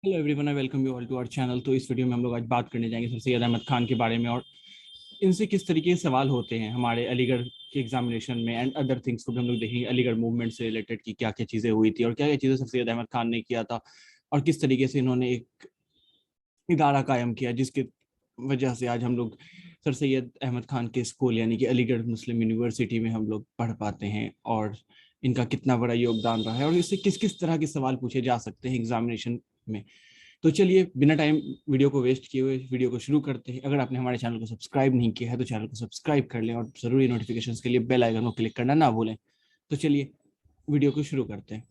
Hello everyone, I welcome you all to our channel. तो इस video में हम लोग आज बात करने जाएंगे सर सैयद अहमद खान के बारे में और इनसे किस तरीके के सवाल होते हैं हमारे अलीगढ़ के एग्जामिनेशन में एंड अदर थिंग्स को भी हम लोग देखेंगे। अलीगढ़ मूवमेंट से रिलेटेड की क्या क्या चीज़ें हुई थी और क्या क्या चीज़ें सर सैयद अहमद खान ने किया था और किस तरीके से इन्होंने एक इदारा कायम किया जिसके वजह से आज हम लोग सर सैयद अहमद खान के स्कूल यानी कि अलीगढ़ मुस्लिम यूनिवर्सिटी में हम लोग पढ़ पाते हैं और इनका कितना बड़ा योगदान रहा है और इससे किस किस तरह के सवाल पूछे जा सकते हैं एग्जामिनेशन में। तो चलिए बिना टाइम वीडियो को वेस्ट किए हुए वीडियो को शुरू करते हैं। अगर आपने हमारे चैनल को सब्सक्राइब नहीं किया है तो चैनल को सब्सक्राइब कर लें और ज़रूरी नोटिफिकेशंस के लिए बेल आइकन को क्लिक करना ना भूलें। तो चलिए वीडियो को शुरू करते हैं।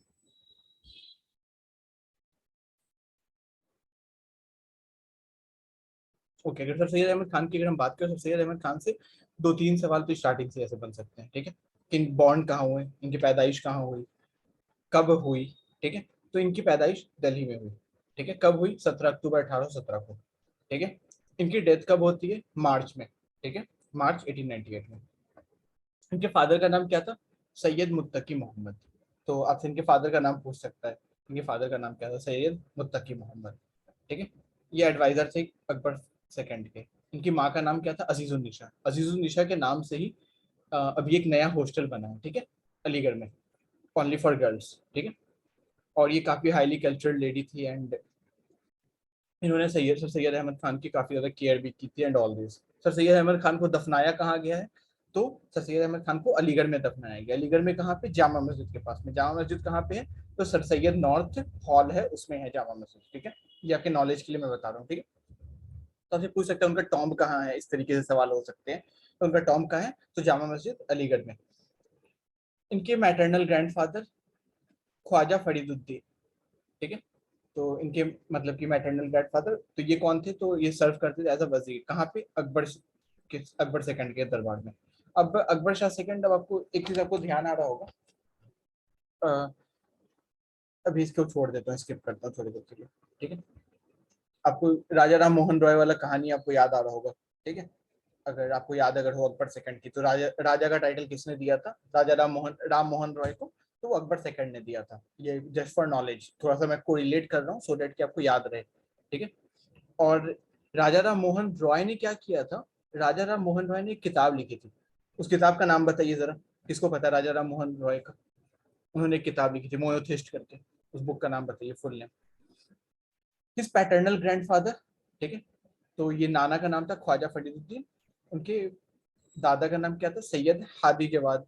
ओके, अगर सर सैयद अहमद खान की अगर हम बात करें, सर सैयद अहमद खान से दो तीन सवाल तो स्टार्टिंग से ऐसे बन सकते हैं। ठीक है, कि बॉर्न कहाँ हुए, इनकी पैदाइश कहाँ हुई, कब हुई। ठीक है, तो इनकी पैदाइश दिल्ली में हुई। ठीक है, कब हुई? 17 अक्टूबर 1817 को। ठीक है, इनकी डेथ कब होती है? मार्च में। ठीक है, मार्च 1898 में। इनके फादर का नाम क्या था? सैयद मुत्तकी मोहम्मद। तो आपसे इनके फादर का नाम पूछ सकता है। इनके फादर का नाम क्या था? सैयद मुत्तकी मोहम्मद। ठीक है, ये एडवाइजर थे अकबर सेकंड के। इनकी माँ का नाम क्या था? अजीजुन्निशा। अजीजुन्निशा के नाम से ही अभी एक नया हॉस्टल बना है। ठीक है, अलीगढ़ में, ओनली फॉर गर्ल्स। ठीक है, और ये काफ़ी हाईली कल्चर्ड लेडी थी एंड इन्होंने सर सैयद अहमद खान की काफ़ी ज़्यादा केयर भी की थी and all this. Sir Syed Ahmad Khan को दफनाया कहाँ गया है? तो सर सैयद अहमद खान को अलीगढ़ में दफनाया गया। अलीगढ़ में कहाँ पे? जामा मस्जिद के पास में। जामा मस्जिद कहाँ पे है? तो सर सैयद नॉर्थ हॉल है, उसमें है जामा मस्जिद। ठीक है, ये आपके नॉलेज के लिए मैं बता रहा हूँ। ठीक है, तो आपसे पूछ सकते हैं उनका टॉम्ब कहाँ है, इस तरीके से सवाल हो सकते हैं। तो उनका टॉम्ब कहाँ है? तो जामा मस्जिद अलीगढ़ में। इनके मैटरनल ग्रैंडफादर ख्वाजा फरीदुद्दीन। ठीक है, तो इनके मतलब कि मैटरनल ग्रैंडफादर तो ये कौन थे? तो ये सर्व करते थे एज अ वजीर। कहाँ पे? अकबर सेकंड के दरबार में। अब अकबर शाह सेकंड, अब आपको एक चीज आपको ध्यान आ रहा होगा। अ, अभी इसको छोड़ देता हूँ, स्किप करता हूँ थोड़ी देर के लिए। ठीक है, आपको राजा राम मोहन रॉय वाला कहानी आपको याद आ रहा होगा। ठीक है, अगर आपको याद अगर हो अकबर सेकंड की, तो राजा राजा का टाइटल किसने दिया था? राजा राम मोहन रॉय को। तो वो अकबर सेकंड ने दिया था। ये जस्ट फॉर नॉलेज, थोड़ा सा मैं कोरिलेट कर रहा हूँ सो दैट कि आपको याद रहे। ठीक है, और राजा राम मोहन रॉय ने क्या किया था? राजा राम मोहन रॉय ने एक किताब लिखी थी। उस किताब का नाम बताइए जरा, किसको पता है राजा राम मोहन रॉय का? उन्होंने एक किताब लिखी थी मोनोथिस्ट करके। उस बुक का नाम बताइए, full name. His paternal grandfather. ठीक है, तो ये नाना का नाम था ख्वाजा फरीदुद्दीन। उनके दादा का नाम क्या था? सैयद हादी जवाद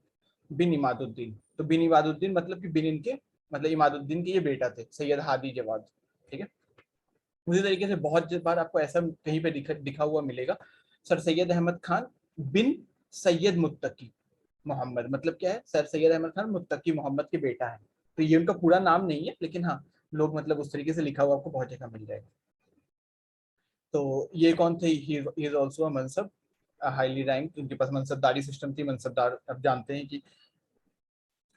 बिन इमादुद्दीन। तो बिन इमादुद्दीन मतलब कि बिन इनके, मतलब इमादुद्दीन के ये बेटा थे, सैयद हादी जवाद। ठीक है, उसी तरीके से बहुत बार आपको ऐसा कहीं पे दिखा हुआ मिलेगा, सर सैयद अहमद खान बिन सैयद मुत्तकी मोहम्मद। मतलब क्या है? सर सैयद अहमद खान मुत्तकी मोहम्मद के बेटा है। तो ये उनका पूरा नाम नहीं है, लेकिन हाँ, लोग मतलब उस तरीके से लिखा हुआ आपको बहुत जगह मिल जाएगा। तो ये कौन थे? He is also a mansab, highly rank. उनके पास मनसबदारी सिस्टम थी। मनसबदार अब जानते हैं कि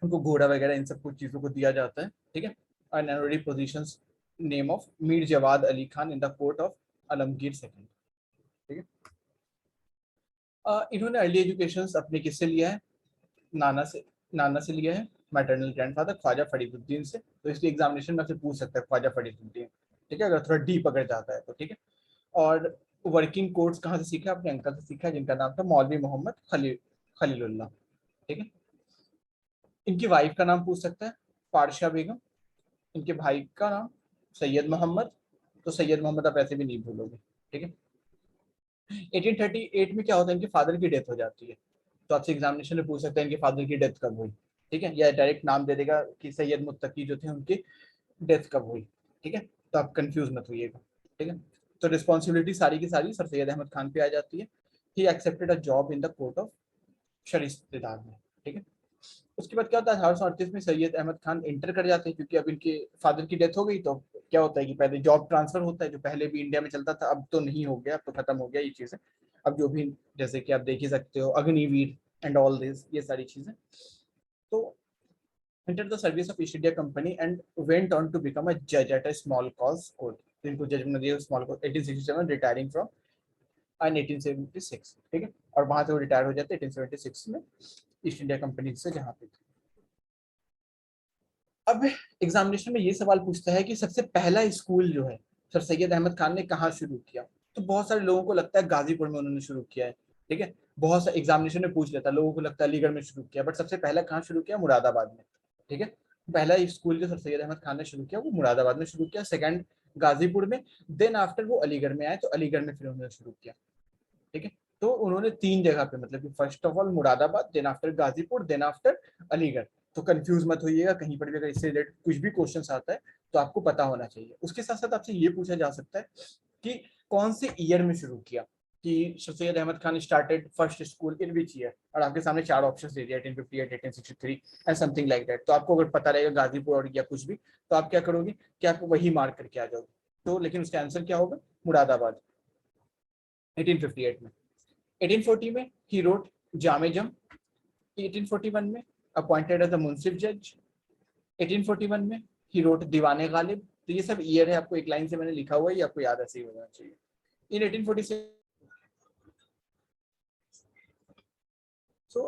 उनको घोड़ा वगैरह इन सब कुछ चीज़ों को दिया जाता है। ठीक है, and honorary positions name of Mir Jawad Ali Khan in the court of Alamgir second. ठीक है, इन्होंने अर्ली एजुकेशन अपने किससे लिया है? नाना से लिया है, मैटरनल ग्रैंडफादर ख्वाजा फरीदुद्दीन से। तो इसलिए एग्जामिनेशन में आपसे पूछ सकता है ख्वाजा फरीदुद्दीन। ठीक है, अगर थोड़ा डीप अगर जाता है तो। ठीक है, और वर्किंग कोर्स कहाँ से सीखा? अपने अंकल से सीखा, जिनका नाम था मौलवी मोहम्मद खलीलुल्लाह। ठीक है, इनकी वाइफ का नाम पूछ सकता है, फारशा बेगम। इनके भाई का नाम सैयद मोहम्मद। तो सैयद मोहम्मद आप ऐसे भी नहीं भूलोगे। ठीक है, 1838 में क्या होता है? इनके फादर की डेथ हो जाती है। तो आपसे एग्जामिनेशन में पूछ सकते हैं इनके फादर की डेथ कब हुई। ठीक है, या डायरेक्ट नाम दे देगा कि सैयद मुत्तकी जो थे उनकी डेथ कब हुई। ठीक है, तो आप कंफ्यूज मत होइएगा। ठीक है, तो रिस्पॉन्सिबिलिटी सारी की सारी सर सैयद अहमद खान पे आ जाती है। He accepted a job in the court of sarishtedar में। ठीक है, उसके बाद क्या होता है? 1838 में सैयद अहमद खान इंटर कर जाते हैं, क्योंकि अब इनके फादर की डेथ हो गई। तो क्या होता है कि पहले जॉब ट्रांसफर होता है, जो पहले भी इंडिया में चलता था, अब तो नहीं हो गया, अब तो खत्म हो गया ये चीजें। अब जो भी, जैसे कि आप देख ही सकते हो, अग्निवीर एंड ऑल दिस, ये सारी चीजें। तो entered the service of East India Company and went on to become a judge at a small cause court. तो इनको जज बना दिया small court 1867, retiring from and 1876। ठीक है, और वहां से वो रिटायर हो जाते 1876 में ईस्ट इंडिया कंपनी से, जहाँ पे थे। अब एग्जामिनेशन में ये सवाल पूछता है कि सबसे पहला स्कूल जो है सर सैयद अहमद खान ने कहाँ शुरू किया। तो बहुत सारे लोगों को लगता है गाजीपुर में उन्होंने शुरू किया है, ठीक है। बहुत सारे एग्जामिनेशन में पूछ लेता है, लोगों को लगता है अलीगढ़ में शुरू किया, बट सबसे पहला कहाँ शुरू किया, मुरादाबाद में, ठीक है। पहला स्कूल जो सर सैयद अहमद खान ने शुरू किया वो मुरादाबाद में शुरू किया, सेकंड गाजीपुर में, देन आफ्टर वो अलीगढ़ में आए तो अलीगढ़ में फिर उन्होंने शुरू किया, ठीक है। तो उन्होंने 3 जगह पे, मतलब कि first of all Moradabad, then after Ghazipur, then after Aligarh. तो कंफ्यूज मत होइएगा, कहीं पर भी अगर इससे रिलेटेड कुछ भी क्वेश्चन आता है तो आपको पता होना चाहिए। उसके साथ साथ आपसे ये पूछा जा सकता है कि कौन से ईयर में शुरू किया, कि Syed Ahmad Khan started first school in which year, और आपके सामने 4 ऑप्शंस दे दिया, 1858, 1863 एंड समथिंग लाइक दैट। तो आपको अगर पता रहेगा गाजीपुर और या कुछ भी, तो आप क्या करोगे कि आपको वही मार्क करके आ जाओगे। तो लेकिन उसका आंसर क्या होगा, मुरादाबाद, 1858 में। 1840 में ही रोट जामे जम। 1841 में अपॉइंटेड एज अ मुंसिफ जज। 1841 में ही रोट दीवाने गालिब। तो ये सब ईयर है, आपको एक लाइन से मैंने लिखा हुआ है, ये आपको याद ऐसे ही होना चाहिए। इन 1846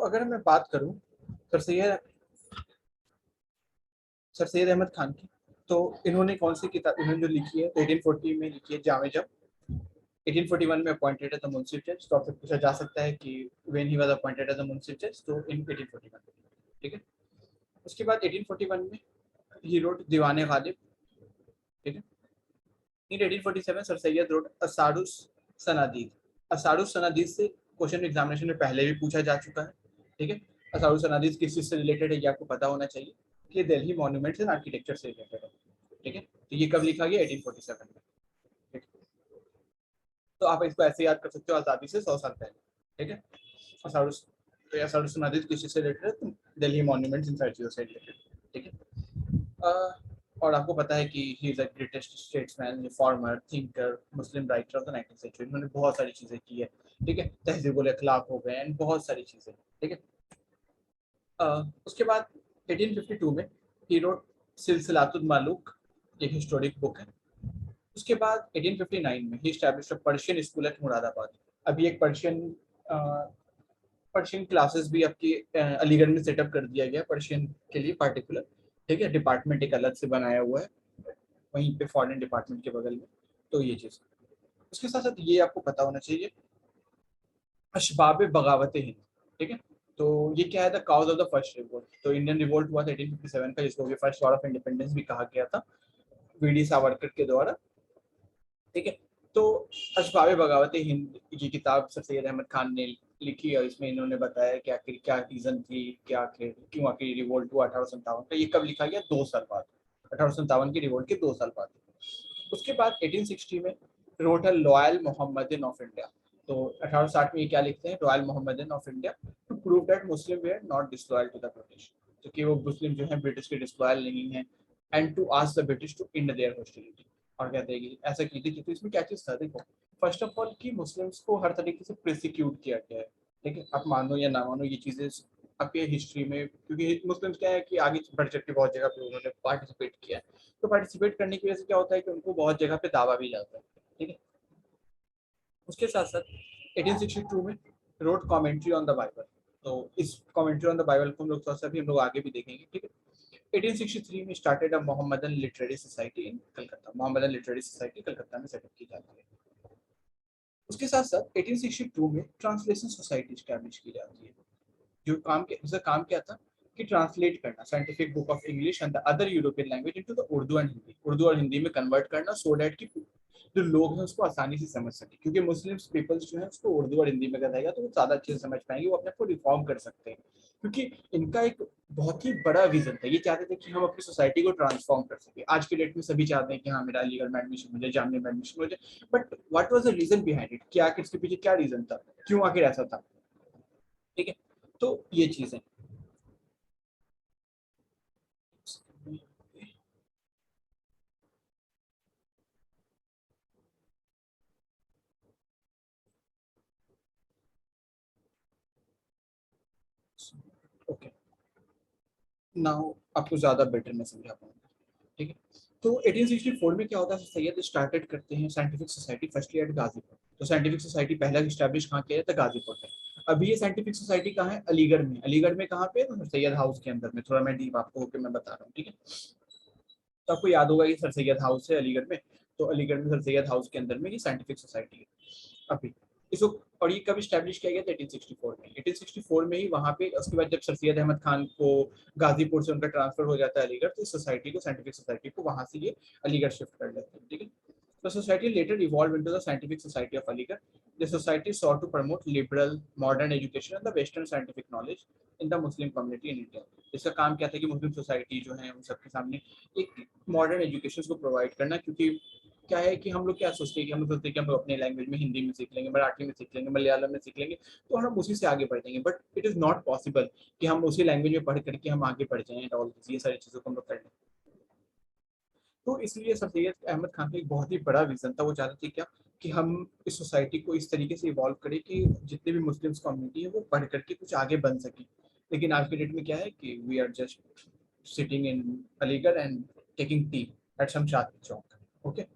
अगर मैं बात करूं सर सैयद अहमद खान की, तो इन्होंने कौन सी किताब इन्होंने जो लिखी है, तो 1840 में लिखी है जामे जम। 1841 में अपॉइंटेड एज अ मुंसिफ जज। तो आपसे पूछा जा सकता है कि when he was appointed as a munsif जज, तो इन 1841, ठीक है। उसके बाद 1841 में ही रोट दीवाने गालिब, ठीक है। इन 1847 सर सैयद रोट असारुस सनादीद। असारुस सनादीद से क्वेश्चन एग्जामिनेशन में पहले भी पूछा जा चुका है, ठीक है। असारुस सनादीद किस चीज से रिलेटेड है ये आपको पता होना चाहिए, कि दिल्ली मॉन्यूमेंट्स एंड आर्किटेक्चर से रिलेटेड है, ठीक है। तो ये कब लिखा गया, 1847 में, ठीक है। तो आप इसको ऐसे याद कर सकते हो, आजादी से 100 साल पहले, ठीक है। असारुस, तो असारुस सनादीद किस चीज से रिलेटेड है, तो दिल्ली मॉन्यूमेंट्स इन सारी चीजों से रिलेटेड, ठीक है। और आपको पता है कि he is a greatest statesman, reformer, thinker, Muslim writer of the 19th century. उन्होंने बहुत सारी चीजें की है, ठीक है। तहजीबुल अखलाक हो गए एंड बहुत सारी चीजें, ठीक है। उसके बाद 1852 में ही रोट सिलसिलातुल मालूक, एक हिस्टोरिक बुक है। उसके बाद 1859 में ही एस्टैब्लिश्ड अ पर्शियन स्कूल एट मुरादाबाद। अभी एक पर्शियन क्लासेस भी आपकी अलीगढ़ में सेटअप कर दिया गया पर्शियन के लिए पार्टिकुलर, ठीक है। डिपार्टमेंट एक अलग से बनाया हुआ है वहीं पे फॉरेन डिपार्टमेंट के बगल में। तो ये चीज, उसके साथ साथ ये आपको पता होना चाहिए, अशबाब बगावत हिंद, ठीक है। तो ये क्या है, the cause of the first revolt. तो इंडियन रिवोल्ट हुआ था 1857 का, जिसको फर्स्ट वॉर ऑफ इंडिपेंडेंस भी कहा गया था, वीडी सावरकर के द्वारा, ठीक है। तो अशबाब बगावत हिंद की किताब सर सैयद अहमद खान ने लिखी, और इसमें इन्होंने बताया कि आखिर क्या रीजन थी, क्या क्यों आखिर रिवोल्ट हुआ 1857 का। ये कब लिखा गया, 2 साल बाद, 1857 की रिवोल्ट के 2 साल बाद। उसके बाद 1860 में रोट है लॉयल मोहम्मदन ऑफ इंडिया। तो 1860 में ये क्या लिखते हैं, royal Mohammedan of India, to prove that Muslim were not disloyal to the British. तो कि वो मुस्लिम जो है ब्रिटिश के डिसलॉयल नहीं है, and to ask the British to end their hostility. और कहते हैं कि ऐसा की थी, तो इसमें क्या चीज था, देखो फर्स्ट ऑफ ऑल कि मुस्लिम्स को हर तरीके से प्रोसिक्यूट किया गया है, ठीक है। आप मानो या ना मानो, ये चीजें आपके हिस्ट्री में, क्योंकि मुस्लिम्स क्या है कि आगे बढ़ चढ़ के बहुत जगह पे उन्होंने पार्टिसिपेट किया है। तो पार्टिसिपेट करने की वजह से क्या होता है कि उनको बहुत जगह पे दावा भी जाता है, ठीक है। उसके साथ साथ 1862 में wrote commentary on the Bible. तो इस कमेंट्री ऑन द बाइबल को हम लोग थोड़ा सा भी हम लोग आगे भी देखेंगे, ठीक है। 1863 में started a Mohammedan literary society in Calcutta. Mohammedan literary society Calcutta में सेटअप की जाती है। उसके साथ साथ 1862 में ट्रांसलेशन सोसाइटी स्टैब्लिश की जाती है। जो काम के उसका काम क्या था, कि ट्रांसलेट करना scientific book of English and the other European language into the Urdu and Hindi. Urdu और हिंदी में कन्वर्ट करना, सो दैट कि जो लोग हैं उसको आसानी से समझ सके, क्योंकि मुस्लिम पीपल्स जो है उसको उर्दू और हिंदी में बताएगा तो वो ज्यादा अच्छे से समझ पाएंगे, वो अपने आप को रिफॉर्म कर सकते हैं। क्योंकि इनका एक बहुत ही बड़ा विजन था, ये चाहते थे कि हम अपनी सोसाइटी को ट्रांसफॉर्म कर सके। आज के डेट में सभी चाहते हैं कि हाँ मेरा अलीगढ़ में एडमिशन हो जाए, जामिया में एडमिशन हो जाए, but what was the reason behind it, क्या आखिर इसके पीछे क्या रीजन था, क्यों आखिर ऐसा था, ठीक है। तो ये चीज है। ओके, नाउ आपको ज्यादा बेटर मैं समझा पाऊंगा, ठीक है। तो 1864 में क्या होता है, सैयद स्टार्टेड करते हैं scientific society firstly at Ghazipur. तो साइंटिफिक सोसाइटी पहला स्टैब्लिश कहाँ किया था, गाजीपुर में। अभी ये साइंटिफिक सोसाइटी कहाँ है? अलीगढ़ में। अलीगढ़ में कहाँ पे? तो सैयद हाउस के अंदर में। थोड़ा मैं डीप आपको होके मैं बता रहा हूँ, ठीक है। तो आपको याद होगा ये सर सैयद हाउस है अलीगढ़ में, तो अलीगढ़ में सर सैयद हाउस के अंदर में ये साइंटिफिक सोसाइटी है अभी इसको। और ये कब स्टैब्लिश किया गया था? 1864 में। 1864 में ही वहाँ पे, उसके बाद जब सर सैयद अहमद खान को गाजीपुर से उनका ट्रांसफर हो जाता है अलीगढ़, तो इस सोसाइटी को, साइंटिफिक सोसाइटी को वहाँ से ये अलीगढ़ शिफ्ट कर लेते हैं, ठीक है। The society later evolved into the Scientific Society of Aligarh. The society sought to promote liberal, modern education and the Western scientific knowledge in the Muslim community in India. इसका काम क्या था कि मुस्लिम सोसाइटी जो है उन सबके सामने एक मॉडर्न एजुकेशन को प्रोवाइड करना, क्योंकि क्या है कि हम लोग क्या सोचते हैं कि हम लोग सोचते हैं कि हम अपने लैंग्वेज में हिंदी में सीख लेंगे, मराठी में सीख लेंगे, मलयालम में सीख लेंगे, तो हम उसी से आगे बढ़ जाएंगे। But it is not possible कि हम उसी लैंग्वेज में पढ़ करके हम आगे बढ़ जाएं एंड ऑल ये सारी चीज़ों को हम लोग कर लें। तो इसलिए सर सैयद अहमद खान का एक बहुत ही बड़ा विजन था। वो चाहते थे क्या कि हम इस सोसाइटी को इस तरीके से इवॉल्व करें कि जितने भी मुस्लिम्स कम्युनिटी है वो पढ़ करके कुछ आगे बन सके। लेकिन आज के डेट में क्या है कि we are just sitting in Aligarh and taking tea at Shamshad Chowk, okay.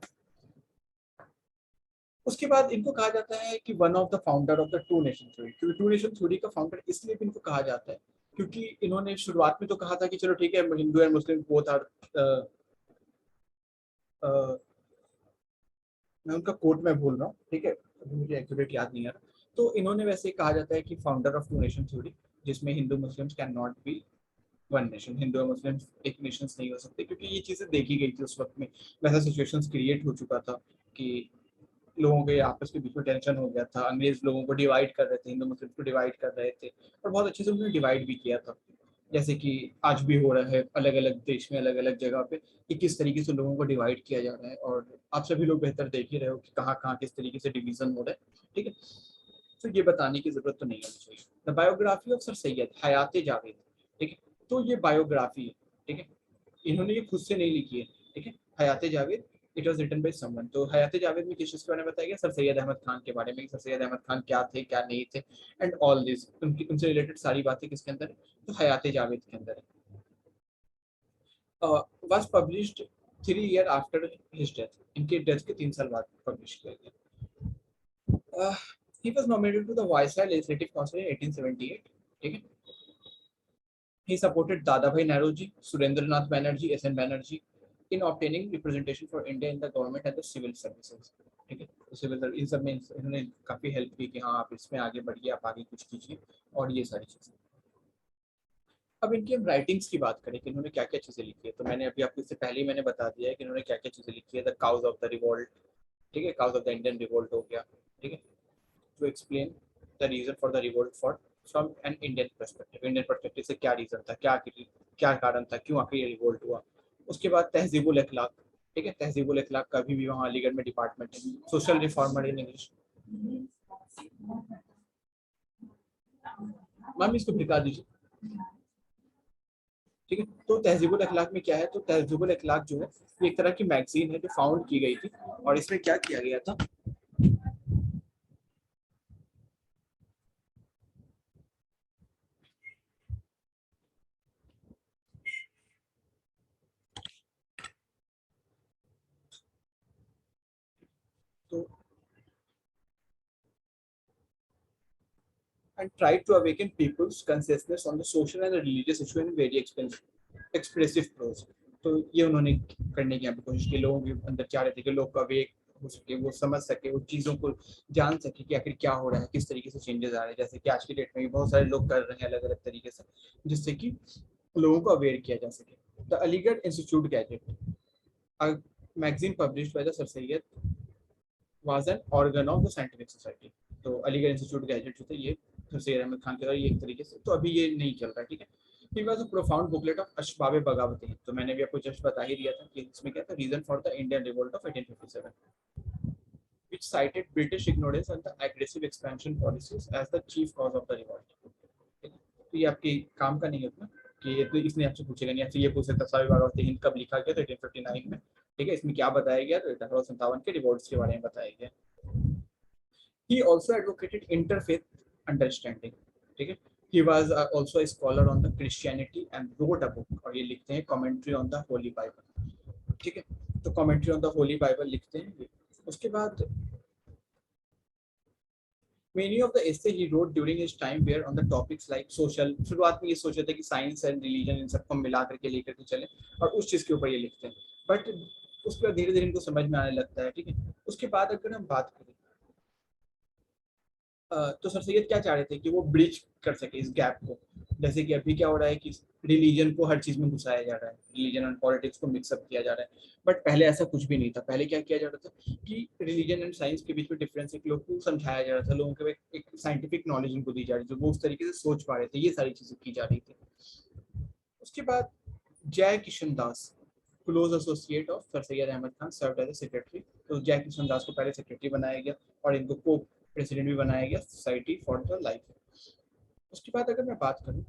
उसके बाद इनको कहा जाता है कि one of the founder of the two nation theory. क्योंकि टू नेशन थ्योरी का फाउंडर इसलिए भी इनको कहा जाता है क्योंकि इन्होंने शुरुआत में तो कहा था कि चलो ठीक है, Hindu and Muslim both are, मैं उनका कोट में भूल रहा हूँ, ठीक है, अभी मुझे एक्यूरेट याद नहीं आ रहा। तो इन्होंने वैसे कहा जाता है कि founder of two nation theory, जिसमें Hindu Muslims can not be one nation, हिंदू और मुस्लिम एक नेशन नहीं हो सकते, क्योंकि ये चीज़ें देखी गई थी उस वक्त में। वैसा सिचुएशंस क्रिएट हो चुका था कि लोगों के आपस के बीच में टेंशन हो गया था, अंग्रेज लोगों को डिवाइड कर रहे थे, हिंदू मुस्लिम को डिवाइड कर रहे थे, और बहुत अच्छे से उन्होंने डिवाइड भी किया था। जैसे कि आज भी हो रहा है अलग अलग देश में, अलग अलग जगह पे, कि किस तरीके से लोगों को डिवाइड किया जा रहा है। और आप सभी लोग बेहतर देख ही रहे हो कि कहाँ कहाँ किस तरीके से डिवीजन हो रहा है, ठीक है। तो ये बताने की जरूरत तो नहीं होनी चाहिए। The biography of sir Syed Hayat Javed, ठीक है। तो ये बायोग्राफी है, ठीक है, इन्होंने ये खुद से नहीं लिखी है, ठीक है। Hayat Javed, it was written by someone. तो हयात जावेद में किस चीज़ के बारे में बताया गया? सर सैयद अहमद खान के बारे में, सर सैयद अहमद खान क्या थे क्या नहीं थे एंड ऑल दिस, उनकी उनसे रिलेटेड सारी बातें किसके अंदर है? तो हयात जावेद के अंदर है। Was published 3 year after his death, इनके डेथ के 3 साल बाद पब्लिश किया गया। He was nominated to the viceroy legislative council in 1878, ठीक है। He supported Dadabhai Naoroji, Surendranath Banerjee, S.N. Banerjee in obtaining representation for India in the government and the civil services. ठीक है, तो सिविल इन सब में इन्होंने काफी हेल्प की कि हाँ आप इसमें आगे बढ़िए, आप आगे कुछ कीजिए और ये सारी चीजें। अब इनकी हम राइटिंग्स की बात करें कि इन्होंने क्या क्या चीजें लिखी है, तो मैंने अभी आपको इससे पहले ही मैंने बता दिया है कि इन्होंने क्या क्या चीजें लिखी है। The cause of the revolt, ठीक है, cause of the Indian revolt हो गया, ठीक है, to explain the reason for the revolt for from an Indian perspective, Indian perspective से क्या रीजन था, क्या कारण था, क्यों आखिर ये रिवोल्ट हुआ। उसके बाद तहजीबुल अखलाक, ठीक है, तहजीबुल अखलाक का भी वहाँ अलीगढ़ में डिपार्टमेंट है। Social reformer in English, ma'am इसको भिगा दीजिए, ठीक है। तो तहजीबुल अखलाक में क्या है? तो तहजीबुल अखलाक जो है ये एक तरह की मैगजीन है जो फाउंड की गई थी, और इसमें क्या किया गया था? तो and tried to awaken people's consciousness on the social and the religious issue in very expressive prose. तो ये उन्होंने करने की यहाँ पे कोशिश की, लोगों के अंदर चाह रहे थे कि लोग अवेक हो सके, वो समझ सके, वो चीज़ों को जान सके कि आखिर क्या हो रहा है, किस तरीके से चेंजेस आ रहे हैं। जैसे कि आज की डेट में भी बहुत सारे लोग कर रहे हैं अलग अलग तरीके से, जिससे कि लोगों को अवेयर किया जा सके। The Aligarh institute gadget magazine published by the sir Syed was an organ of the scientific society. तो अलीगढ़ इंस्टीट्यूट गैजेट जो थे ये सैयद अहमद खान के द्वारा ये एक तरीके से, तो अभी ये नहीं चल रहा है, ठीक है। He was a profound booklet of अशबाब बगावती, तो मैंने भी आपको जस्ट बता ही दिया था कि इसमें क्या था, reason for the Indian revolt of 1857, which cited British ignorance and the aggressive expansion policies as the chief cause of the revolt. तो ये आपके काम का नहीं है उतना कि ये तो इसने आपसे पूछेगा नहीं, आपसे ये पूछ सकता अशबाब बगावती हिंद कब लिखा गया, तो 1859 में, ठीक है। इसमें क्या बताया गया? तो 1857 के रिवोल्ट्स के बारे में बताया गया। He also advocated interfaith understanding, ठीक है। He was also a scholar on the Christianity and wrote a book, और ये लिखते हैं commentary on the Holy Bible, ठीक है। तो commentary on the Holy Bible लिखते हैं। उसके बाद Many of the essay he wrote during his time were on the topics like social. शुरुआत में ये सोचे थे कि साइंस एंड रिलीजन इन सबको मिला करके लेकर के चले और उस चीज के ऊपर ये लिखते हैं, बट उसके बाद धीरे धीरे इनको समझ में आने लगता है, ठीक है। उसके बाद अगर हम बात करें तो सर सैयद क्या चाह रहे थे कि वो ब्रिज कर सके इस गैप को। जैसे कि अभी क्या हो रहा है कि रिलीजन को हर चीज में घुसाया जा रहा है, रिलीजन एंड पॉलिटिक्स को मिक्सअप किया जा रहा है, बट पहले ऐसा कुछ भी नहीं था। पहले क्या किया जा रहा था कि रिलीजन एंड साइंस के बीच में डिफरेंस एक लोग को समझाया जा रहा था, लोगों को एक साइंटिफिक नॉलेज उनको दी जा रही थी, जो वो उस तरीके से सोच पा रहे थे, ये सारी चीजें की जा रही थी। उसके बाद Jai Kishan Das, close associate of sir Syed Ahmad Khan, serve as a secretary. तो जय किशन दास को पहले सेक्रेटरी बनाया गया और इनको को प्रेसिडेंट भी बनाया गया सोसाइटी फॉर द लाइफ। उसके बाद अगर मैं बात करूं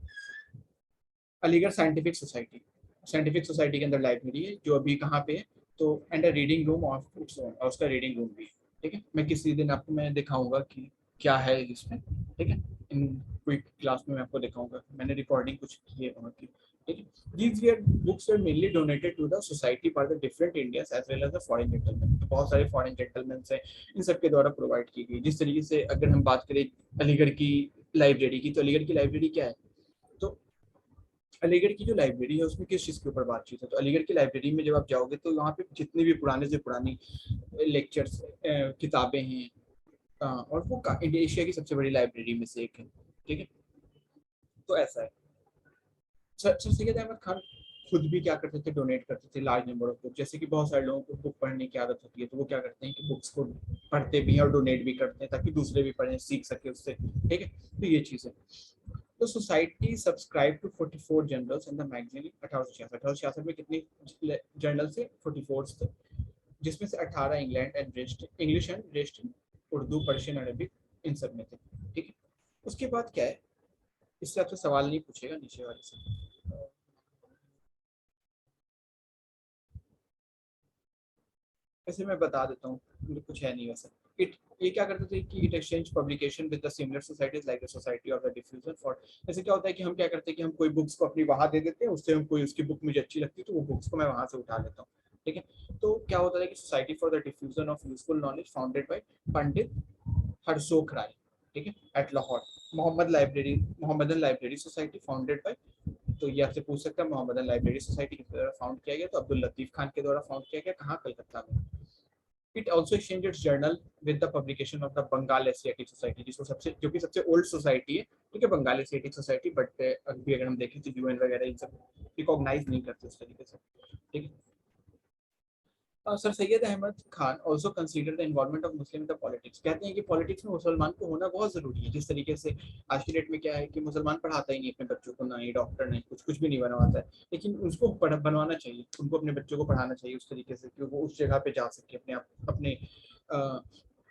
Aligarh scientific society, scientific society के अंदर लाइब्रेरी है जो अभी कहाँ पे है, तो and a reading room of its own, और उसका रीडिंग रूम भी है, ठीक है। मैं किसी दिन आपको मैं दिखाऊंगा कि क्या है इसमें, ठीक है। इन क्विक क्लास में मैं आपको दिखाऊंगा, मैंने रिकॉर्डिंग कुछ की है वहाँ की, ठीक है। These were books were mainly donated to the society by the different Indians as well as the foreign gentlemen। तो बहुत सारे फॉरेन जेंटलमैन हैं, इन सब के द्वारा प्रोवाइड की गई। जिस तरीके से अगर हम बात करें अलीगढ़ की लाइब्रेरी की, तो अलीगढ़ की लाइब्रेरी क्या है, तो अलीगढ़ की जो लाइब्रेरी है उसमें किस चीज़ के ऊपर बातचीत है, तो अलीगढ़ की लाइब्रेरी में जब आप जाओगे तो वहाँ पे जितनी भी पुराने से पुरानी लेक्चर्स किताबें हैं, और वो एशिया की सबसे बड़ी लाइब्रेरी में से एक है, ठीक है। तो ऐसा है। सर सैयद अहमद खान खुद भी क्या करते थे, डोनेट करते थे लार्ज नंबर ऑफ बुक। जैसे कि बहुत सारे लोगों को बुक पढ़ने की आदत होती है, तो वो क्या करते हैं कि बुक्स को पढ़ते भी हैं और डोनेट भी करते हैं ताकि दूसरे भी पढ़ें, सीख सके उससे, ठीक है। तो ये चीज़ है। तो society subscribe to 44 journals in the magazine 1866 में कितनी जर्नल से 44 थे, जिसमें से 18 English and rest Urdu, Persian, Arabic, इन सब में थे, ठीक है। उसके बाद क्या है, इससे आपसे सवाल नहीं पूछेगा नीचे वाले से। वैसे मैं बता देता हूँ, कुछ है नहीं वैसे। इट ये क्या करते थे कि it exchange publication with the similar societies like the society of the diffusion for. जैसे क्या होता है कि हम क्या करते हैं कि हम कोई बुक्स को अपनी वहां दे देते हैं, उससे हम कोई उसकी बुक मुझे अच्छी लगती है तो वो बुक्स को मैं वहां से उठा लेता हूँ, ठीक है। तो क्या होता है कि society for the diffusion of useful knowledge founded by Pandit Harsukh Rai, ठीक है, at Lahore. Mohammedan library society founded by, तो ये आपसे पूछ सकता है मोहम्मदन लाइब्रेरी सोसाइटी किस द्वारा फाउंड किया गया, तो अब्दुल लतीफ खान के द्वारा फाउंड किया गया, कहाँ, कलकत्ता में। It also exchange its journal with the publication of the Bengal Asiatic society, जिसको सबसे जो कि सबसे ओल्ड सोसाइटी है, ठीक है, बंगाल एशियाटिक सोसाइटी। बट अभी अगर हम देखें तो यूएन वगैरह इन सब रिकॉग्नाइज नहीं करते उस तरीके से, ठीक है। Sir Syed Ahmad Khan also consider the involvement of Muslim in the politics. कहते हैं कि पॉलिटिक्स में मुसलमान को होना बहुत जरूरी है। जिस तरीके से आज की डेट में क्या है कि मुसलमान पढ़ाता ही नहीं अपने बच्चों को, ना ही डॉक्टर, नहीं कुछ भी नहीं बनवाता है, लेकिन उसको बनवाना चाहिए, उनको अपने बच्चों को पढ़ाना चाहिए उस तरीके से कि वो उस जगह पे जा सके अपने आप, अपने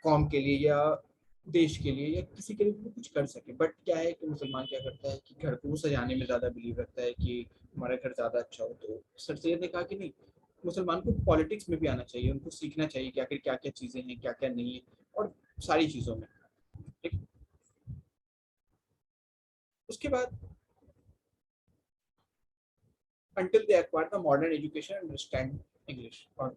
कौम के लिए या देश के लिए या किसी के लिए भी कुछ कर सके। बट क्या है कि मुसलमान क्या करता है कि घर को सजाने में ज्यादा बिलीव रखता है कि हमारा घर ज्यादा अच्छा हो। तो सर सैयद ने कहा कि नहीं, मुसलमान को पॉलिटिक्स में भी आना चाहिए, उनको सीखना चाहिए कि आखिर क्या क्या चीजें हैं, क्या क्या नहीं है, और सारी चीजों में, ठीक। उसके बाद until they acquire the modern education and understand English, और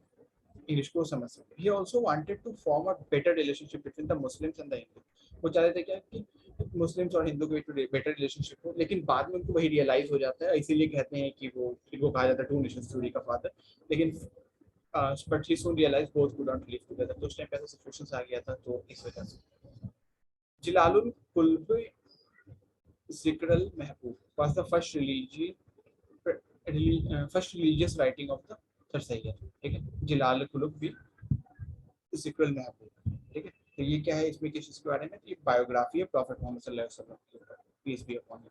इंग्लिश को समझ सके। He also wanted to form a better relationship between the Muslims and the Hindu। वो चाहते थे क्या कि मुस्लिम्स और हिंदू के बेटर रिलेशनशिप हो, लेकिन बाद में उनको वही रियलाइज हो जाता है, इसीलिए कहते हैं कि वो इनको कहा जाता है टू नेशंस थ्योरी का फादर। लेकिन but he soon realise both could not live together, तो उस टाइम पे ऐसा सिचुएशंस आ गया था, तो इस वजह से। जिलालुल कुल्ब जिक्रल महबूब was the first religious writing of the sir Syed, ठीक है। जिलाल कुलुब भी जिक्रल महबूब, ठीक है। तो ये क्या है, इसमें किस चीज के बारे में, ये बायोग्राफी है प्रॉफेट मोहम्मद सल्लल्लाहु अलैहि वसल्लम के ऊपर, peace be upon him.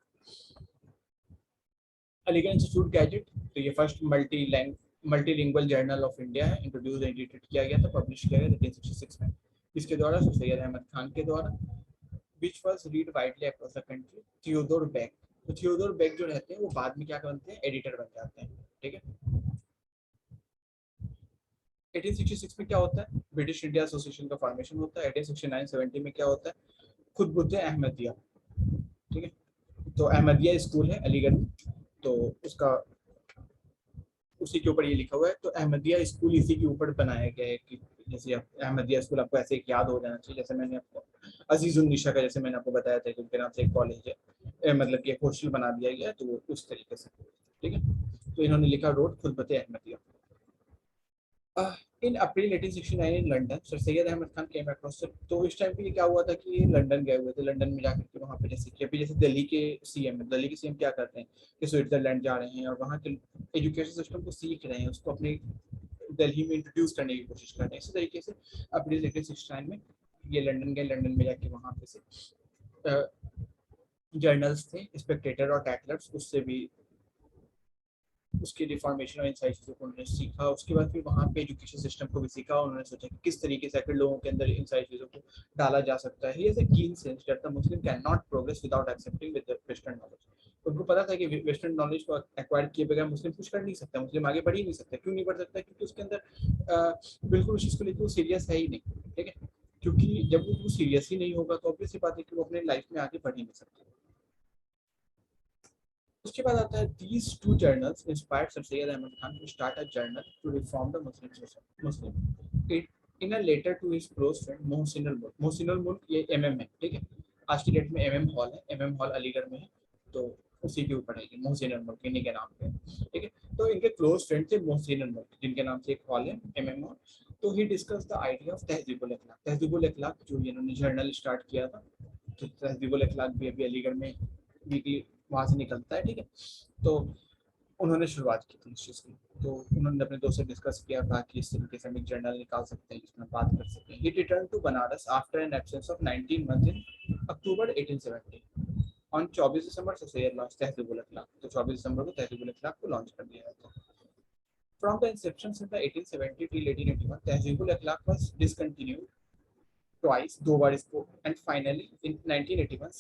Aligarh institute gazette, तो ये first multilingual journal of India है, इंट्रोड्यूस एडिटेड किया गया था, पब्लिश किया गया 1966 में, इसके द्वारा सर सैयद अहमद खान के द्वारा। which was read widely across the country, Theodore Beck. तो थियोडोर बेक जो रहते हैं वो बाद में क्या बनते हैं, एडिटर बन जाते हैं, ठीक है। 1866 में क्या होता है, ब्रिटिश इंडिया एसोसिएशन का फॉर्मेशन होता है। 1869-70 में क्या होता है, खुतबुत अहमदिया, ठीक है। तो अहमदिया स्कूल है अलीगढ़ में, तो उसका उसी के ऊपर ये लिखा हुआ है। तो अहमदिया स्कूल इसी के ऊपर बनाया गया है कि जैसे अहमदिया स्कूल आपको ऐसे एक याद हो जाना चाहिए, जैसे मैंने आपको अजीजुन्निशा का जैसे मैंने आपको बताया था कि उनके नाम से एक कॉलेज है, मतलब कि एक हॉस्टल बना दिया गया, तो वो उस तरीके से, ठीक है। तो इन्होंने लिखा रोड Khutbat Ahmadiya. In April 1869 in London sir Syed Ahmad Khan came across. तो इस टाइम पे ये क्या हुआ था कि ये लंदन गए हुए थे, लंदन में जाकर के वहाँ पे जैसे कि अभी जैसे दिल्ली के सीएम है, दिल्ली के सीएम क्या करते हैं कि स्विट्जरलैंड जा रहे हैं और वहाँ के एजुकेशन सिस्टम को सीख रहे हैं, उसको अपने दिल्ली में इंट्रोड्यूस करने की कोशिश कर रहे हैं। इसी तरीके से अप्रैल 1869 में ये लंदन गए, लंदन में जाके वहाँ पे से जर्नल्स थे स्पेक्टेटर और टैटलर्स, उससे भी उसकी रिफॉर्मेशन और इन सारी चीज़ों को उन्होंने सीखा। उसके बाद फिर वहाँ पे एजुकेशन सिस्टम को भी सीखा, उन्होंने सोचा कि किस तरीके से लोगों के अंदर इन सारी चीज़ों को डाला जा सकता है। ही हैज अ कीन sense that the Muslim can not progress without accepting with the western knowledge. तो उनको पता था कि वेस्टर्न नॉलेज को एक्वायर किए बगैर मुस्लिम कुछ कर नहीं सकता, मुस्लिम आगे बढ़ ही नहीं सकता। क्यों नहीं बढ़ सकता? क्योंकि उसके अंदर बिल्कुल उस चीज़ को लेकर वो सीरियस है ही नहीं, ठीक है। क्योंकि जब वो सीरियस ही नहीं होगा तो ऑब्वियस सी बात है कि वो अपने लाइफ में आगे बढ़ ही नहीं सकता। उसके बाद आता है these two journals inspired sir Syed Ahmad Khan to start a journal to reform the Muslim it in a letter to his close friend Mohsin Mulk. Mohsin मुल्क ये एमएम है, ठीक है। आज की डेट में एमएम हॉल है, एमएम हॉल अलीगढ़ में है, तो उसी के ऊपर है ये मोहसिन मुल्क, इन्हीं के नाम पे, ठीक है। तो इनके क्लोज फ्रेंड थे मोहसिन मुल्क, जिनके नाम से एक हॉल है एमएम हॉल। तो ही डिस्कस द आइडिया ऑफ तहजीबुल अखलाक। तहजीबुल अखलाक जो इन्होंने जर्नल स्टार्ट किया था, तो तहजीबुल अखलाक भी अभी अलीगढ़ में वीकली वहाँ से निकलता है, ठीक है। तो उन्होंने शुरुआत की थी इस चीज़ की। तो उन्होंने अपने दोस्त से डिस्कस किया, कहा कि इस तरीके से हम एक जर्नल निकाल सकते हैं जिसमें बात कर सकते हैं। He return to Banaras after an absence of 19 month in October 1870। On 24 December से सैयद लॉन्च तहजीबुल अखलाक। तो 24 दिसंबर को तहजीबुल अखलाक को लॉन्च कर दिया गया था। From the inception since the 1870 till 1881, तहजीबुल Akhlaq was discontinued twice, दो बार इसको, and finally in 1981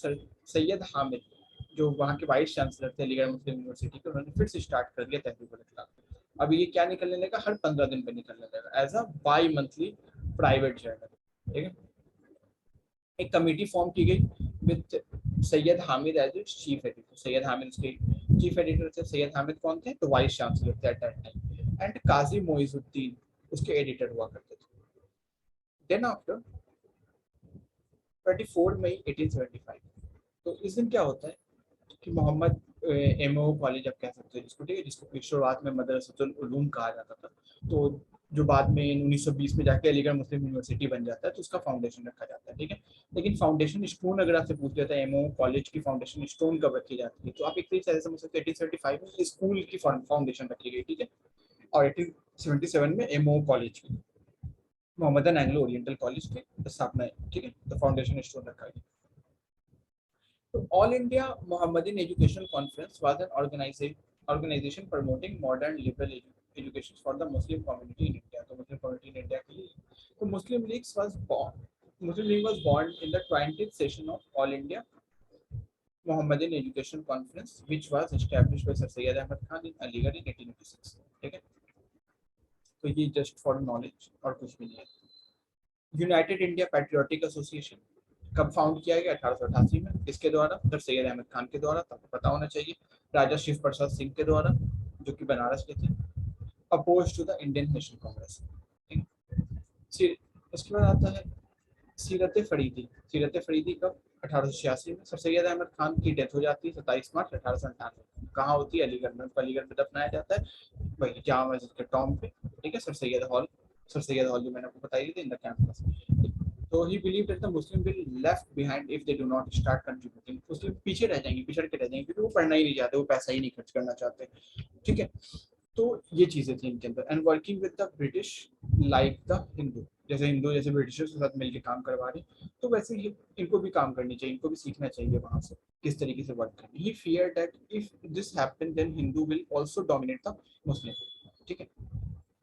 Syed Hamid जो वहाँ के वाइस चांसलर थे अलीगढ़ मुस्लिम यूनिवर्सिटी के, उन्होंने फिर से स्टार्ट कर दिया तहजीबुल अखलाक। अब ये क्या निकलने लगा, हर 15 दिन पे निकलने लगा as a bimonthly private journal, ठीक है। एक कमेटी फॉर्म की गई with Syed Hamid as its chief editor. Syed Hamid उसके चीफ एडिटर थे। सैयद हामिद कौन थे? तो वाइस चांसलर थे at that time, and Qazi Moizuddin उसके एडिटर हुआ करते थे। देन आफ्टर 24 मई 1875, तो इस दिन क्या होता है कि मोहम्मद एमओ कॉलेज आप कह सकते हो जिसको, ठीक है, जिसको शुरुआत में मदरसतुल उलूम कहा जाता था, तो जो बाद में 1920 में जाके अलीगढ़ मुस्लिम यूनिवर्सिटी बन जाता है, तो उसका फाउंडेशन रखा जाता है, ठीक है। लेकिन फाउंडेशन स्टोन अगर आपसे पूछ लेता है एमओ कॉलेज की फाउंडेशन स्टोन कब रखी जाती है, तो आप एक तरीके से समझ सकते हैं 1875 में स्कूल की फाउंडेशन रखी गई, ठीक है। और 1877 में एमओ कॉलेज की, मोहम्मदन एंग्लो ओरिएंटल कॉलेज की स्थापना है, ठीक है। तो फाउंडेशन स्टोन रखा गया। तो all India Mohammedan education conference was an organization promoting modern liberal education for the Muslim community in India. तो मुस्लिम कम्युनिटी इन इंडिया के लिए, तो Muslim League was born in the 20th session of All India Mohammedan Education Conference, which was established by Sir Syed Ahmad Khan in Aligarh in 1886, ठीक है। तो ये just for knowledge और कुछ भी नहीं है। यूनाइटेड इंडिया पैट्रियोटिक एसोसिएशन कब फाउंड किया गया? 1888 में। किसके द्वारा? सर सैयद अहमद खान के द्वारा, तो आपको पता होना चाहिए। राजा शिव प्रसाद सिंह के द्वारा, जो कि बनारस के थे। Oppose to the Indian National Congress. इसके बाद आता है सीरत फरीदी। सीरत फरीदी कब? 1886 में। सर सैयद अहमद खान की डेथ हो जाती है 27 मार्च 1898। कहाँ होती है? अलीगढ़ में। अलीगढ़ में दफनाया जाता है वही जामा मस्जिद के टॉम पे, ठीक है। सर सैयद हॉल जो मैंने आपको बताई थी इन द कैंपस। तो he believe that the Muslim will left behind if they do not start contributing. मुस्लिम पीछे रह जाएंगे, पिछड़ के रह जाएंगे, क्योंकि वो पढ़ना ही नहीं चाहते, वो पैसा ही नहीं खर्च करना चाहते, ठीक है। तो ये चीजें थी इनके अंदर। And working with the British like the Hindu, जैसे ब्रिटिशर्स के साथ मिलकर काम करवा रहे, तो वैसे ही इनको भी काम करनी चाहिए, इनको भी सीखना चाहिए वहां से किस तरीके से वर्क करनी। He fear that if this happen then Hindu will also dominate the Muslim, ठीक है।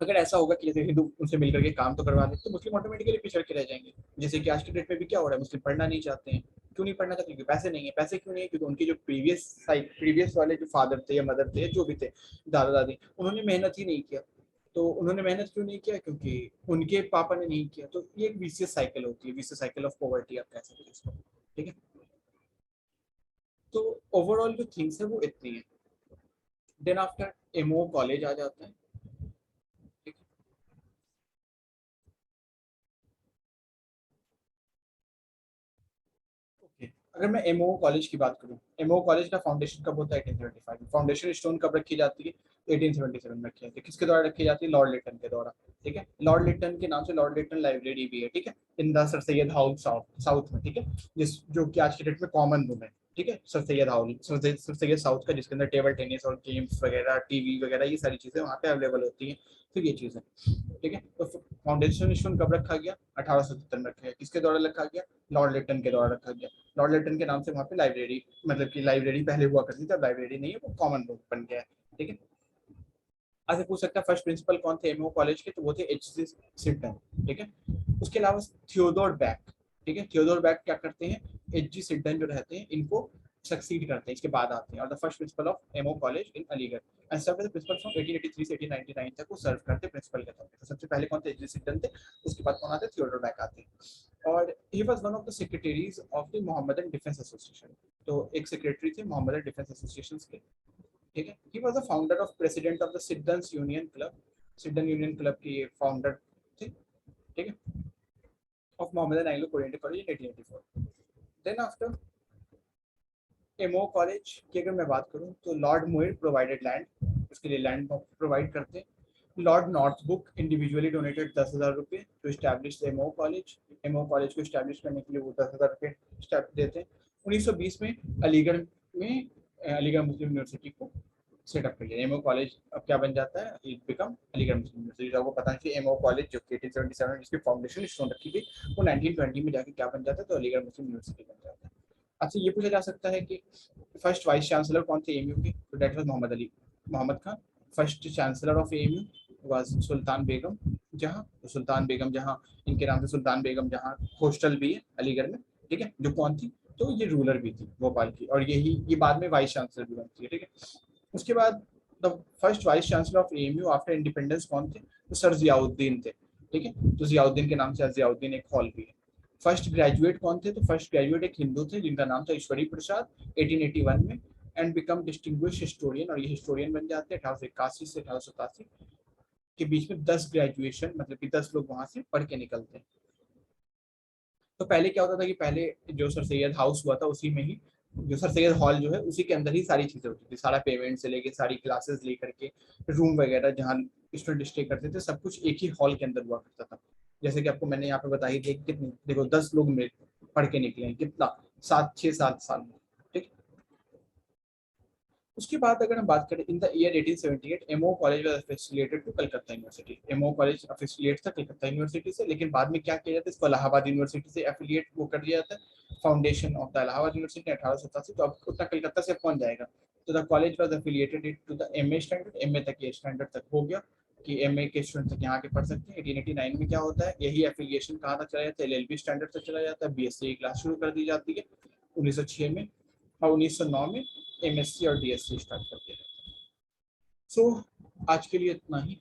अगर ऐसा होगा कि जैसे हिंदू उनसे मिलकर के काम तो करवा ले, तो मुस्लिम ऑटोमेटिकली पिछड़ के रह जाएंगे। जैसे कि आज के डेट में भी क्या हो रहा है, मुस्लिम पढ़ना नहीं चाहते हैं। क्यों नहीं पढ़ना चाहते? क्योंकि पैसे नहीं है। पैसे क्यों नहीं है? क्योंकि उनके जो प्रीवियस वाले जो फादर थे या मदर थे, जो भी थे, दादा दादी, उन्होंने मेहनत ही नहीं किया। तो उन्होंने मेहनत क्यों नहीं किया? क्योंकि उनके पापा ने नहीं किया। तो ये एक विशियस साइकिल होती है, विशियस साइकिल ऑफ पॉवर्टी आप कह सकते हैं इसको, ठीक है। तो ओवरऑल जो थिंग्स है वो इतनी है। देन आफ्टर एमओ कॉलेज आ जाता है, ठीक है। अगर मैं एमओ कॉलेज की बात करूं, एमओ कॉलेज का फाउंडेशन कब होता है? 1875 में। फाउंडेशन स्टोन कब रखी जाती है? 1877 में रखी जाती है। किसके द्वारा रखी जाती है? लॉर्ड लिटन के द्वारा। ठीक है, लॉर्ड लिटन के नाम से लॉर्ड लिटन लाइब्रेरी भी है, ठीक है, in the sir Syed house south में, ठीक है, जिस जो कि आज की डेट में कॉमन रूम है, ठीक है, sir Syed house, sir Syed south का, जिसके अंदर टेबल टेनिस और गेम्स वगैरह, टीवी वगैरह, ये सारी चीजें वहाँ पे अवेलेबल होती हैं। तो ये चीजें, ठीक है। तो फाउंडेशन स्टोन कब रखा गया? 1877 में रखा गया। किसके द्वारा रखा गया? लॉर्ड लिटन के द्वारा रखा गया। लॉर्ड लिटन के नाम से वहाँ पे लाइब्रेरी, मतलब कि लाइब्रेरी पहले हुआ करती थी, अब लाइब्रेरी नहीं है, वो कॉमन रूम बन गया है, ठीक है। आज पूछ सकता है फर्स्ट प्रिंसिपल कौन थे एमओ कॉलेज के? तो वो थे एच.जी. सिडन, ठीक है। उसके अलावा थियोडोर बैक, ठीक है, थियोडोर बैक क्या करते हैं? एच.जी. सिडन जो रहते हैं इनको सक्सीड करते हैं, इसके बाद आते हैं, और the first principal of MO college in Aligarh and serve as principal from 1883 से 1899 तक वो सर्व करते प्रिंसिपल के तौर पे। तो सबसे पहले कौन थे? एच.जी. सिडन थे। उसके बाद कौन आते हैं? थियोडोर बैक आते हैं। और he was one of the secretaries of the Mohammedan defence association. तो एक सेक्रेटरी थे मोहम्मदन डिफेंस एसोसिएशन के, ठीक है। He was the founder of president of the Siddons union club, Siddons union club के फाउंडर थे, ठीक है, of Mohammedan Anglo Oriental college in 1884। Then after MO college की अगर मैं बात करूं तो लॉर्ड मुइर प्रोवाइडेड लैंड, उसके लिए लैंड प्रोवाइड करते हैं। लॉर्ड नॉर्थबुक इंडिविजुअली डोनेटेड 10,000 रुपये to establish MO college. MO college को एस्टैब्लिश करने के लिए वो 10,000 रुपये देते हैं। 1920 में अलीगढ़ में अलीगढ़ मुस्लिम यूनिवर्सिटी को सेटअप कर लिया। एमओ कॉलेज अब क्या बन जाता है? It become Aligarh Muslim university. आपको पता है कि एमओ कॉलेज जो 1877 में जिसकी फाउंडेशन स्टोन रखी गई, वो 1920 में जाके क्या बन जाता है? तो अलीगढ़ मुस्लिम यूनिवर्सिटी बन जाता है। अच्छा, ये पूछा जा सकता है कि फर्स्ट वाइस चांसलर कौन थे एमयू के? तो that was Mohammad Khan. First chancellor of MU was Sultan Begum Jahan, तो सुल्तान बेगम जहां, इनके नाम से सुल्तान बेगम जहां हॉस्टल भी है अलीगढ़ में, ठीक है, जो कौन थी? तो ये रूलर भी थी भोपाल की, और ये बाद में वाइस चांसलर भी बनती है, ठीक है। उसके बाद the first vice chancellor of MU after independence कौन थे? तो सर जियाउद्दीन थे, ठीक है। तो जियाउद्दीन के नाम से जियाउद्दीन एक हॉल भी है। फर्स्ट ग्रेजुएट कौन थे? तो फर्स्ट ग्रेजुएट एक हिंदू थे जिनका नाम था ईश्वरी प्रसाद, 1881 में, एंड बिकम डिस्टिंग्विश हिस्टोरियन, और ये हिस्टोरियन बन जाते हैं 1881 से 1887 के बीच में। 10 ग्रेजुएशन, मतलब कि 10 लोग वहां से पढ़ के निकलते हैं। तो पहले क्या होता था कि पहले जो सर सैयद हाउस हुआ था उसी में ही, जो सर सैयद हॉल जो है उसी के अंदर ही सारी चीजें होती थी, सारा पेमेंट से लेके सारी क्लासेस लेकर के रूम वगैरह जहाँ स्टूडेंट स्टे करते थे, सब कुछ एक ही हॉल के अंदर हुआ करता था। जैसे कि आपको मैंने यहाँ पे बताई थी, कितनी देखो 10 लोग पढ़ के निकले हैं, कितना 7 में, ठीक। उसके बाद अगर हम बात करें in the year 1878 MO college was affiliated to Calcutta university. MO college affiliate था कलकत्ता यूनिवर्सिटी से, लेकिन बाद में क्या किया जाता है? इसको इलाहाबाद यूनिवर्सिटी से एफिलिएट वो कर दिया जाता है, foundation of the Allahabad university 1887। तो अब उतना कलकत्ता से कौन जाएगा? तो the college was affiliated to the MA standard, MA तक के स्टैंडर्ड तक हो गया कि एमए के स्टूडेंट तक यहाँ के पढ़ सकते हैं। 1889 में क्या होता है? यही एफिलिएशन कहाँ तक चला जाता है? एलएलबी स्टैंडर्ड तक चला जाता है। बीएससी की क्लास शुरू कर दी जाती है 1906 में, और 1909 में एमएससी और डीएससी स्टार्ट कर दिया जाता है। सो आज के लिए इतना ही।